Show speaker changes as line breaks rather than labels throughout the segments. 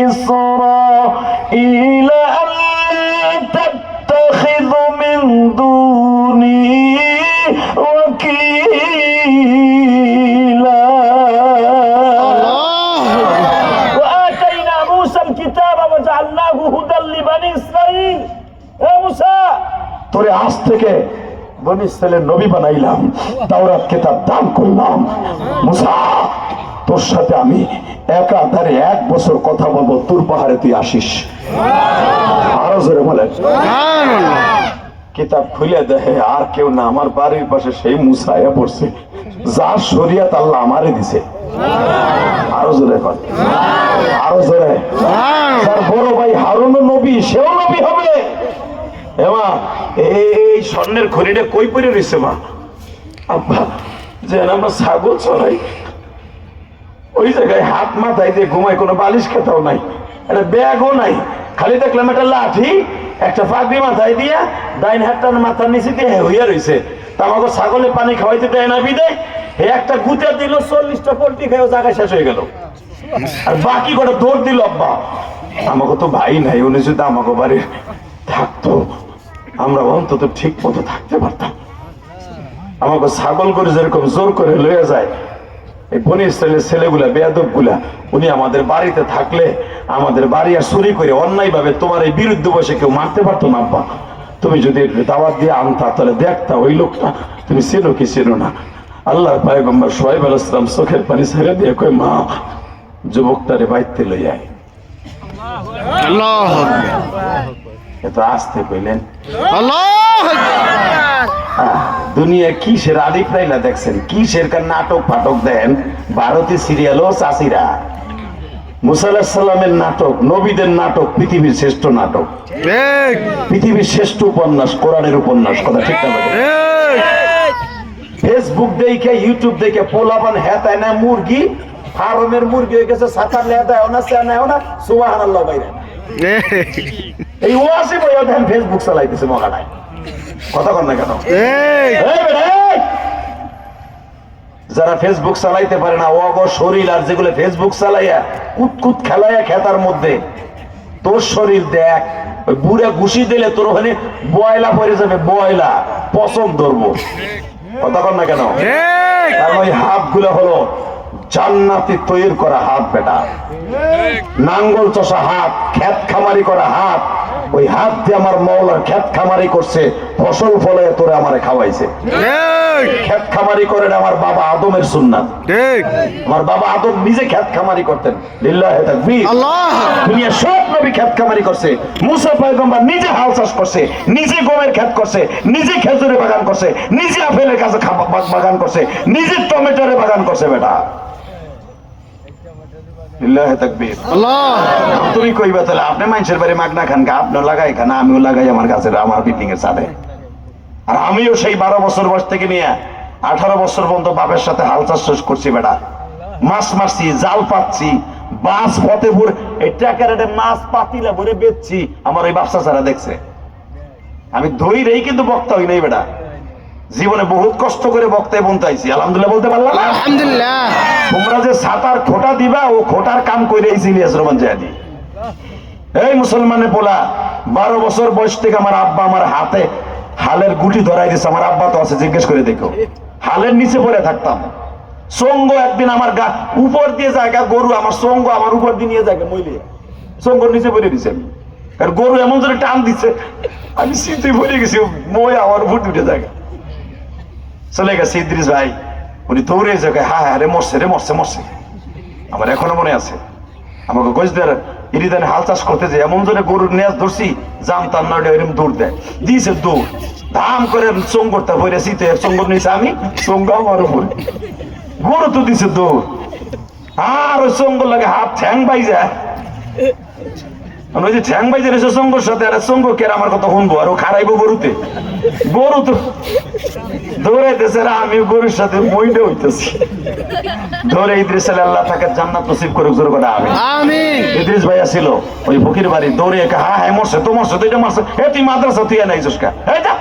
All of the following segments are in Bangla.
إسرائيل ألا تتخذوا من دوني وكيلا وآتينا موسى الكتاب وجعلناه هدى لبني إسرائيل يا موسى তোরে আজ থেকে বনি ইসরাইলের নবী বানাইলাম, তাওরাত কিতাব দান করলাম। মুসা, তোর সাথে আমি একাধারে 1 বছর কথা বলবো, তুর পাহাড়ে তুই আসিস। আরো জোরে বলেন। কিতাব খুলে দেখে আর কেউ না, আমার বাড়ির পাশে সেই মুসা এ পড়ছে, যার শরীয়ত আল্লাহ আমারে দিছে। আরো জোরে কর, আরো জোরে। তার বড় ভাই হারুনও নবী, সেও নবী হবে। এমা এই স্বর্ণের খড়িটা কই পড়ে রয়েছে মা? আব্বা, যে আমরা ছাগল চড়াই ওই জায়গায় হাত মাথায় দিয়ে ঘুমাই, কোনো বালিশ খেতাও নাই, একটা ব্যাগও নাই, খালি দেখলাম একটা লাঠি, একটা পাগড়ি মাথায় দিয়া ডাইন হাতটার মাথার নিচে দিয়ে হইয়া রয়েছে। তা আমাকে ছাগলে পানি খাওয়াইতে দেয় না বিদে, একটা গুতে দিল, 40টা পোল্ট্রি খেয়েও জায়গায় শেষ হয়ে গেল, আর বাকি করে দৌড় দিল। আব্বা, আমাকে তো ভাই নাই, উনি যদি আমাকে বাড়ি থাকতো আমরা অন্তত ঠিক মতো থাকতে পারতাম। আমাকে ছাগল করে যেরকম জোর করে লইয়া যায় এই বনি ইসরাইলের ছেলেগুলা, বেয়াদব গুলা, উনি আমাদের বাড়িতে থাকলে আমাদের বাড়ি আর চুরি করে অন্যায় ভাবে তোমার এই বিরুদ্ধে বসে কেউ মারতে পারতো না। আব্বা, তুমি যদি দাওয়াত দিয়ে আনতা তাহলে দেখতা ওই লোকটা তুমি চেনো কি চেনো না। আল্লাহর পয়গম্বর শুআয়ব আলাইহিস সালাম চোখের পানি ছেড়ে দিয়ে কয়, মা, যুবকটারে বাইতে লই আয়। আল্লাহু আকবার। এত আস্তে কইলেন। আল্লাহু আকবার। দুনিয়া কিসের আদি প্রাইলা দেখছেন, কিসের কার নাটক ফাটক দেন, ভারতীয় সিরিয়াল ও চাষিরা। মুসা আলাইহিস সালামের নাটক, নবীদের নাটক পৃথিবীর শ্রেষ্ঠ নাটক, পৃথিবীর শ্রেষ্ঠ উপন্যাস, কোরআনের উপন্যাস। কথা ঠিক না? ফেসবুক দেখে, ইউটিউব দেখে পোলাপান হেতায় না মুরগি, ফার্মের মুরগি হয়ে গেছে, সাতার লেদায় না, চেনায় না, সুবহানাল্লাহ বাইরে। এই ওয়াসি বইয়া দেন ফেসবুক চালাইতেছে মগানায়। কথা কর না কেন? যারা ফেসবুক চালাইতে পারে না, অগ শরীর আর যেগুলো ফেসবুক চালাইয়া কুতকুত খেলাইয়া খেতার মধ্যে, তোর শরীর দেখ, ওই বুড়া ঘুষি দিলে তোর ওখানে বয়লা পড়ে যাবে, বয়লা পছন্দ ধরবো। কথা কর না কেন? কারণ ওই হাত গুলো হলো জান্নাতি তৈরি করা হাত বেটা, নাঙ্গল চষা হাত, ক্ষেত খামারি করা হাত। ওই হাত দিয়ে আমার মওলার ক্ষেত খামারি করছে, ফসল ফলে তোরে আমারে খাওয়াইছে। ক্ষেত খামারি করেন আমার বাবা আদমের সুন্নাত। আমার বাবা আদম নিজে ক্ষেত খামারি করতেন। লিল্লাহি তাকবীর। দুনিয়া সব নবী ক্ষেত খামারি করছে। মুসা পয়গম্বর নিজে হাল চাষ করছে, নিজে গমের ক্ষেত করছে, নিজে খেজুরের বাগান করছে, নিজে আপেলের গাছে বাগান করছে, নিজে টমেটোর বাগান করছে বেটা। তুমি কইবা তাহলে আপনি মানুষের বাড়ি মাগনা খান, আপনার লাগাই খান, আমিও লাগাই আমার গাছের, আমার বিল্ডিং এর ছাদে। আর আমিও সেই 12 বছর বয়স থেকে নিয়ে 18 বছর পর্যন্ত বাপের সাথে হাল চাষ করছি বেটা। মাছ মারছি, জাল পাচ্ছি, বাস পথে ভরে এই ট্যাকারে মাছ পাতিলা ভরে বেচছি, আমার ওই বাচ্চা ছাড়া দেখছে। আমি ধৈরেই কিন্তু বক্তা হই নাই বেটা, জীবনে বহুত কষ্ট করে বক্তায় বন্তাইছি। আলহামদুলিল্লাহ বলতে পারলাম না? আলহামদুলিল্লাহ। তোমরা যে ছাতার খোটা দিবা, ও খোটার কাম কইরেইছি ইলিয়াস রহমান জাহাদি। এই মুসলমানের পোলা, 12 বছর বয়স থেকে আমার আব্বা আমার হাতে হালের গুটি ধরাই দিছে। আমার আব্বা তো আছে, জিজ্ঞেস করে দেখো। হালের নিচে পড়ে থাকতাম, সঙ্গ একদিন আমার গা উপর দিয়ে জায়গা, গরু আমার সঙ্গ আমার উপর দিয়ে নিয়ে যায় মইলে, সঙ্গর নিচে পড়ে দিছে। কারণ গরু এমন ধরে টান দিচ্ছে, আমি শীতে পড়ে গেছি, মই আমার উপর দুটো জায়গা চলে গেছে। ইদ্রিস ভাই উনি দৌড়ে জায়গায়, হ্যাঁ হ্যাঁ রে মরছে, রে মরছে, মরছে। আমার এখনো মনে আছে, আমাকে গজদের ইরিদানে হাল চাষ করতে যে এমন জনে গরুর নেজ ধরছি, জানতাম না এরকম দৌড় দেয়, দিয়েছে দৌড়, ধাম করে চঙ্গরটা ভরে শীতে চঙ্গর নিয়েছে আমি, চঙ্গ আমার উপরে, গরু তো দিছে দৌড়, আর ওই চঙ্গর লাগে হাত ঠ্যাং পাই যায়। ওই যে ঠ্যাং বাইজে রয়েছে চঙ্গর সাথে, আর চঙ্গ কে আমার কথা শুনবো, আর ও খারাইবো গরুতে, গরু তো দৌড়াইতেছে, আমি গরুর সাথে মইটা হইতেছি। ধরে ইদ্রিস আল্লাহ তাকে জান্নাত নসিব করুক, জোরে করে আমিন। ইদ্রিস ভাইয়া ছিল ওই ফকির বাড়ি, দৌড়ে একা, হ্যাঁ হ্যাঁ মরছে তো, মরছে তো, এটা মারছে, এ তুই মাদ্রাসা তুই নাই জোসকা, এই যা।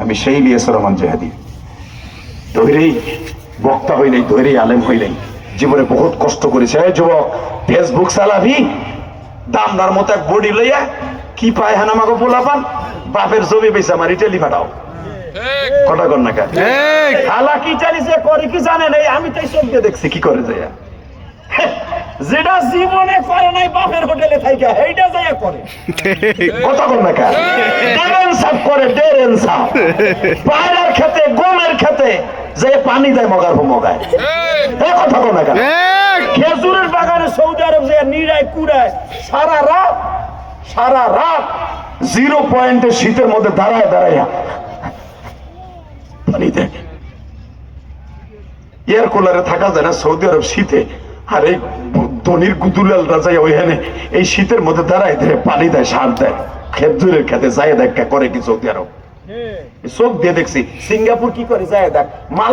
আমি সেই ইলিয়াস রহমান জাহাদি, ধৈরেই বক্তা হই নাই, ধৈরেই আলেম হই নাই, জীবনে বহুত কষ্ট করেছে। এই যুবক, ফেসবুক চালাবি দামদার মতো এক বডি লইয়া কি পায় হানা আমাকে পোলাপান বাপের জমি বেচা মারি টেলি ফাটাও কটা কর না কেন হালা কি চালিছে করে কি জানেন এই আমি তাই চোখ দিয়ে দেখছি কি করে যায় যেটা জীবনে করে নাই বাপের হোটেলে থাইকা এইটা যায় করে কথা কর না কেন ডেরেন সাফ করে ডেরেন সাফ পায়রার খেতে গমের খেতে যে পানি দেয় মগার মগায় এই কথা কর না কেন খেজুরের বাগানে সৌদি আরব যে নিরায় কুড়ায় সারা রাত 0 পয়েন্টে শীতের মধ্যে দাঁড়ায় পানি দেয় এয়ার কুলারে থাকা যায় না সৌদি আরব শীতে আর এই ধনির গুদুলালরা যায় ওইখানে এই শীতের মধ্যে দাঁড়ায় দেয় পানি দেয় সার দেয় খেজুরের খেতে যায় দেখ করে কি সৌদি আরব চোখ দিয়ে দেখছি সিঙ্গাপুর কি করে যায় দেখ